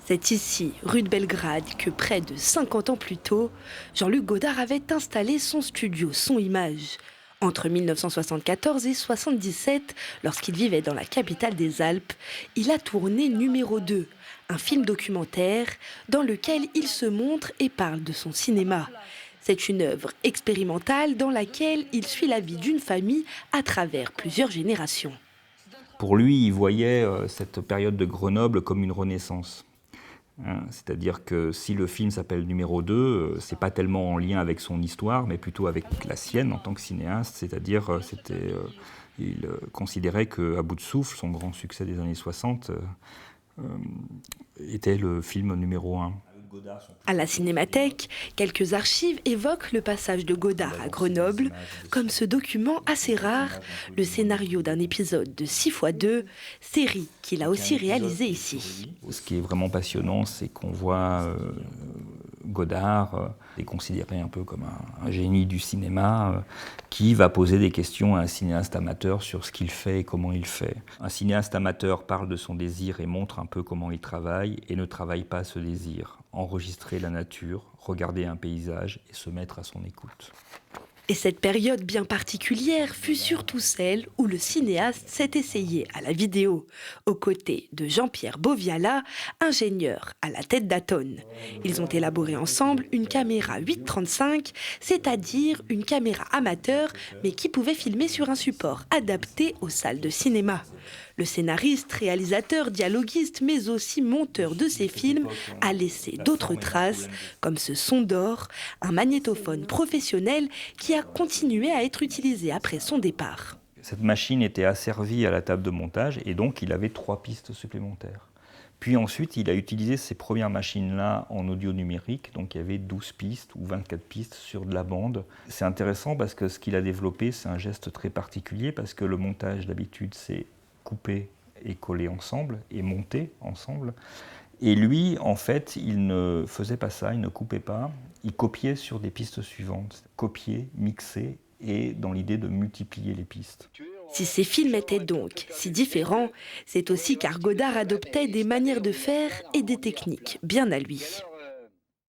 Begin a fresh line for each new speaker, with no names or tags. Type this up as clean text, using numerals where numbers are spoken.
C'est ici, rue de Belgrade, que près de 50 ans plus tôt, Jean-Luc Godard avait installé son studio Son-Image. Entre 1974 et 1977, lorsqu'il vivait dans la capitale des Alpes, il a tourné Numéro 2, un film documentaire dans lequel il se montre et parle de son cinéma. C'est une œuvre expérimentale dans laquelle il suit la vie d'une famille à travers plusieurs générations.
Pour lui, il voyait cette période de Grenoble comme une renaissance. Hein. C'est-à-dire que si le film s'appelle Numéro 2, c'est pas tellement en lien avec son histoire, mais plutôt avec la sienne en tant que cinéaste. C'est-à-dire, il considérait qu'À bout de souffle, son grand succès des années 60, était le film numéro 1.
À la Cinémathèque, quelques archives évoquent le passage de Godard à Grenoble, comme ce document assez rare, le scénario d'un épisode de 6x2, série qu'il a aussi réalisée ici.
Ce qui est vraiment passionnant, c'est qu'on voit Godard est considéré un peu comme un génie du cinéma qui va poser des questions à un cinéaste amateur sur ce qu'il fait et comment il fait. Un cinéaste amateur parle de son désir et montre un peu comment il travaille et ne travaille pas ce désir. Enregistrer la nature, regarder un paysage et se mettre à son écoute.
Et cette période bien particulière fut surtout celle où le cinéaste s'est essayé à la vidéo, aux côtés de Jean-Pierre Boviala, ingénieur à la tête d'Aton. Ils ont élaboré ensemble une caméra 8-35, c'est-à-dire une caméra amateur, mais qui pouvait filmer sur un support adapté aux salles de cinéma. Le scénariste, réalisateur, dialoguiste, mais aussi monteur de ces films, a laissé d'autres traces, comme ce son d'or, un magnétophone professionnel qui a continué à être utilisé après son départ.
Cette machine était asservie à la table de montage et donc il avait 3 pistes supplémentaires. Puis ensuite, il a utilisé ces premières machines-là en audio numérique, donc il y avait 12 pistes ou 24 pistes sur de la bande. C'est intéressant parce que ce qu'il a développé, c'est un geste très particulier parce que le montage d'habitude, c'est couper et coller ensemble et monter ensemble. Et lui, en fait, il ne faisait pas ça, il ne coupait pas, il copiait sur des pistes suivantes. Copier, mixer et dans l'idée de multiplier les pistes.
Si ces films étaient donc si différents, c'est aussi car Godard adoptait des manières de faire et des techniques bien à lui.